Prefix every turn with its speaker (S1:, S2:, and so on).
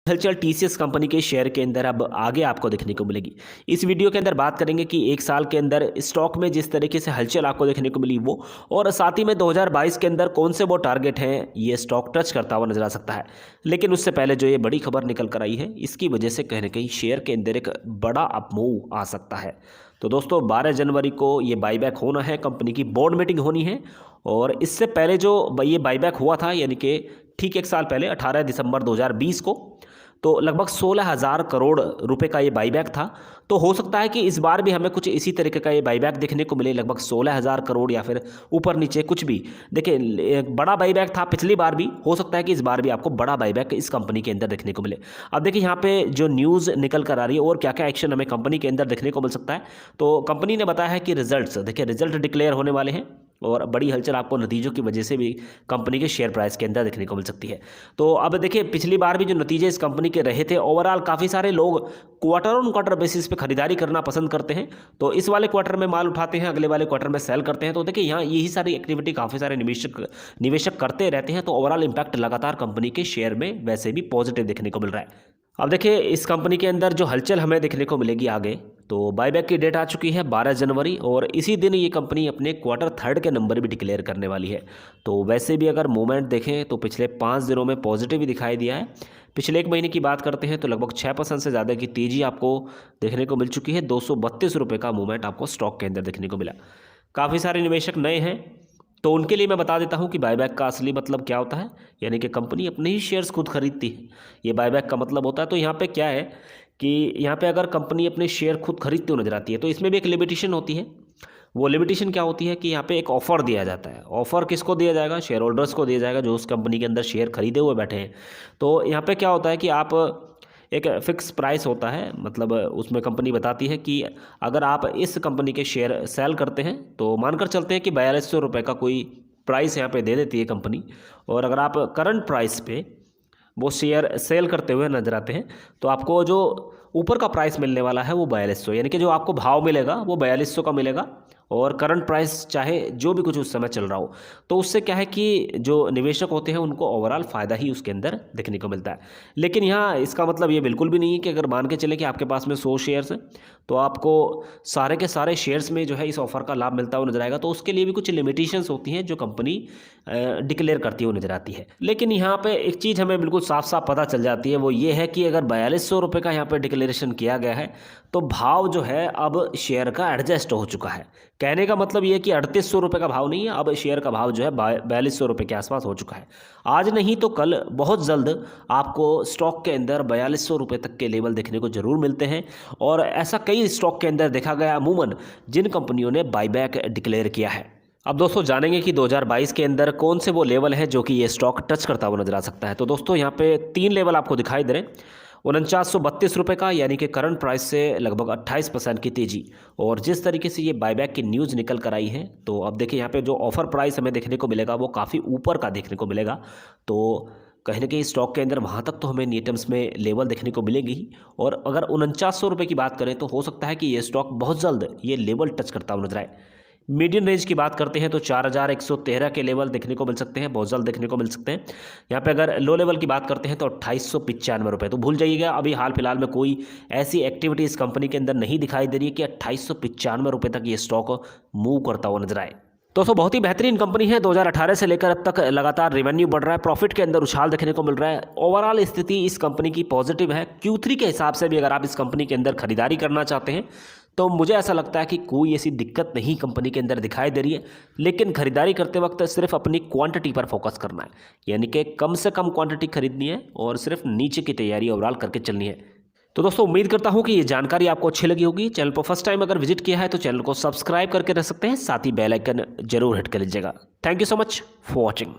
S1: हलचल TCS company के share के अंदर अब आगे आपको देखने को मिलेगी। इस वीडियो के अंदर बात करेंगे कि एक साल के अंदर स्टॉक में जिस तरीके से हलचल आपको देखने को मिली वो, और साथ ही में 2022 के अंदर कौन से वो टारगेट हैं ये स्टॉक टच करता हुआ नजर आ सकता है। लेकिन उससे पहले जो ये बड़ी खबर निकल कर आई है, इसकी वजह से कहीं ना कहीं शेयर के अंदर एक बड़ा अपमूव आ सकता है। तो दोस्तों 12 जनवरी को ये बाईबैक होना है, कंपनी की बोर्ड मीटिंग होनी है। और इससे पहले जो ये बाईबैक हुआ था, यानी कि ठीक एक साल पहले 18 दिसंबर 2020 को, तो लगभग 16,000 करोड़ रुपए का ये बाईबैक था। तो हो सकता है कि इस बार भी हमें कुछ इसी तरीके का ये बाईबैक देखने को मिले, लगभग 16,000 करोड़ या फिर ऊपर नीचे कुछ भी। देखिए एक बड़ा बाईबैक था पिछली बार भी, हो सकता है कि इस बार भी आपको बड़ा बाईबैक इस कंपनी के अंदर देखने को मिले। अब देखिए यहाँ पे जो न्यूज़ निकल कर आ रही है और क्या क्या एक्शन हमें कंपनी के अंदर देखने को मिल सकता है। तो कंपनी ने बताया है कि रिजल्ट डिक्लेयर होने वाले हैं और बड़ी हलचल आपको नतीजों की वजह से भी कंपनी के शेयर प्राइस के अंदर देखने को मिल सकती है। तो अब देखिए पिछली बार भी जो नतीजे इस कंपनी के रहे थे, ओवरऑल काफ़ी सारे लोग क्वार्टर ऑन क्वार्टर बेसिस पे खरीदारी करना पसंद करते हैं। तो इस वाले क्वार्टर में माल उठाते हैं, अगले वाले क्वार्टर में सेल करते हैं। तो देखिए यहाँ यही सारी एक्टिविटी काफ़ी सारे निवेशक करते रहते हैं। तो ओवरऑल इंपैक्ट लगातार कंपनी के शेयर में वैसे भी पॉजिटिव देखने को मिल रहा है। अब देखिए इस कंपनी के अंदर जो हलचल हमें देखने को मिलेगी आगे, तो बाईबैक की डेट आ चुकी है 12 जनवरी, और इसी दिन ये कंपनी अपने क्वार्टर थर्ड के नंबर भी डिक्लेयर करने वाली है। तो वैसे भी अगर मूवमेंट देखें तो पिछले 5 दिनों में पॉजिटिव ही दिखाई दिया है। पिछले एक महीने की बात करते हैं तो लगभग 6% से ज़्यादा की तेज़ी आपको देखने को मिल चुकी है। 232 रुपये का मूवमेंट आपको स्टॉक के अंदर देखने को मिला। काफ़ी सारे निवेशक नए हैं, तो उनके लिए मैं बता देता हूं कि बायबैक का असली मतलब क्या होता है। यानी कि कंपनी अपने ही शेयर्स खुद खरीदती है, ये बायबैक का मतलब होता है। तो यहाँ पे क्या है कि यहाँ पे अगर कंपनी अपने शेयर खुद खरीदती हुई नजर आती है तो इसमें भी एक लिमिटेशन होती है। वो लिमिटेशन क्या होती है कि यहाँ पे एक ऑफर दिया जाता है। ऑफर किसको दिया जाएगा? शेयर होल्डर्स को दिया जाएगा जो उस कंपनी के अंदर शेयर खरीदे हुए बैठे हैं। तो यहाँ पे क्या होता है कि आप एक फिक्स प्राइस होता है, मतलब उसमें कंपनी बताती है कि अगर आप इस कंपनी के शेयर सेल करते हैं तो मानकर चलते हैं कि 4200 रुपये का कोई प्राइस यहाँ पे दे देती है कंपनी, और अगर आप करंट प्राइस पे वो शेयर सेल करते हुए नजर आते हैं तो आपको जो ऊपर का प्राइस मिलने वाला है वो 4200, यानी कि जो आपको भाव मिलेगा वो 4200 का मिलेगा। और करंट प्राइस चाहे जो भी कुछ उस समय चल रहा हो, तो उससे क्या है कि जो निवेशक होते हैं उनको ओवरऑल फ़ायदा ही उसके अंदर देखने को मिलता है। लेकिन यहाँ इसका मतलब ये बिल्कुल भी नहीं है कि अगर मान के चले कि आपके पास में 100 शेयर्स हैं तो आपको सारे के सारे शेयर्स में जो है इस ऑफ़र का लाभ मिलता हुआ नजर आएगा। तो उसके लिए भी कुछ लिमिटेशंस होती हैं जो कंपनी डिक्लेयर करती हुई नजर आती है। लेकिन यहाँ पे एक चीज़ हमें बिल्कुल साफ साफ पता चल जाती है, वो ये है कि अगर 4200 रुपये का यहाँ पे डिक्लेरेशन किया गया है तो भाव जो है अब शेयर का एडजस्ट हो चुका है। कहने का मतलब ये है कि 3800 रुपये का भाव नहीं है, अब शेयर का भाव जो है 4200 रुपये के आसपास हो चुका है। आज नहीं तो कल बहुत जल्द आपको स्टॉक के अंदर 4200 रुपये तक के लेवल देखने को जरूर मिलते हैं। और ऐसा कई स्टॉक के अंदर देखा गया अमूमन जिन कंपनियों ने बाईबैक डिक्लेयर किया है। अब दोस्तों जानेंगे कि 2022 के अंदर कौन से वो लेवल हैं जो कि ये स्टॉक टच करता हुआ नजर आ सकता है। तो दोस्तों यहाँ पे 3 लेवल आपको दिखाई दे रहे हैं। 4932 रुपये का, यानी कि करंट प्राइस से लगभग 28% की तेज़ी। और जिस तरीके से ये बायबैक की न्यूज़ निकल कर आई है, तो अब देखिए यहाँ पे जो ऑफर प्राइस हमें देखने को मिलेगा वो काफ़ी ऊपर का देखने को मिलेगा। तो कहीं ना कहीं स्टॉक के अंदर वहाँ तक तो हमें नीटम्स में लेवल देखने को मिलेगी ही। और अगर 4900 रुपये की बात करें तो हो सकता है कि ये स्टॉक बहुत जल्द ये लेवल टच करता हुआ नजर आए। मीडियम रेंज की बात करते हैं तो 4113 के लेवल देखने को मिल सकते हैं, बहुत जल्द देखने को मिल सकते हैं। यहाँ पे अगर लो लेवल की बात करते हैं तो 2895 रुपये। तो भूल जाइएगा, अभी हाल फिलहाल में कोई ऐसी एक्टिविटी इस कंपनी के अंदर नहीं दिखाई दे रही है कि 2895 रुपये तक ये स्टॉक मूव करता हुआ नजर आए। दोस्तों बहुत ही बेहतरीन कंपनी है, 2018 से लेकर अब तक लगातार रेवेन्यू बढ़ रहा है, प्रॉफिट के अंदर उछाल देखने को मिल रहा है। ओवरऑल स्थिति इस कंपनी की पॉजिटिव है। Q3 के हिसाब से भी अगर आप इस कंपनी के अंदर खरीदारी करना चाहते हैं तो मुझे ऐसा लगता है कि कोई ऐसी दिक्कत नहीं कंपनी के अंदर दिखाई दे रही है। लेकिन खरीदारी करते वक्त सिर्फ अपनी क्वांटिटी पर फोकस करना है, यानी कि कम से कम क्वांटिटी खरीदनी है और सिर्फ नीचे की तैयारी ओवरऑल करके चलनी है। तो दोस्तों उम्मीद करता हूं कि ये जानकारी आपको अच्छी लगी होगी। चैनल को फर्स्ट टाइम अगर विजिट किया है तो चैनल को सब्सक्राइब करके रख सकते हैं, साथ ही बेल आइकन जरूर हिट कर लीजिएगा। Thank you so much for watching.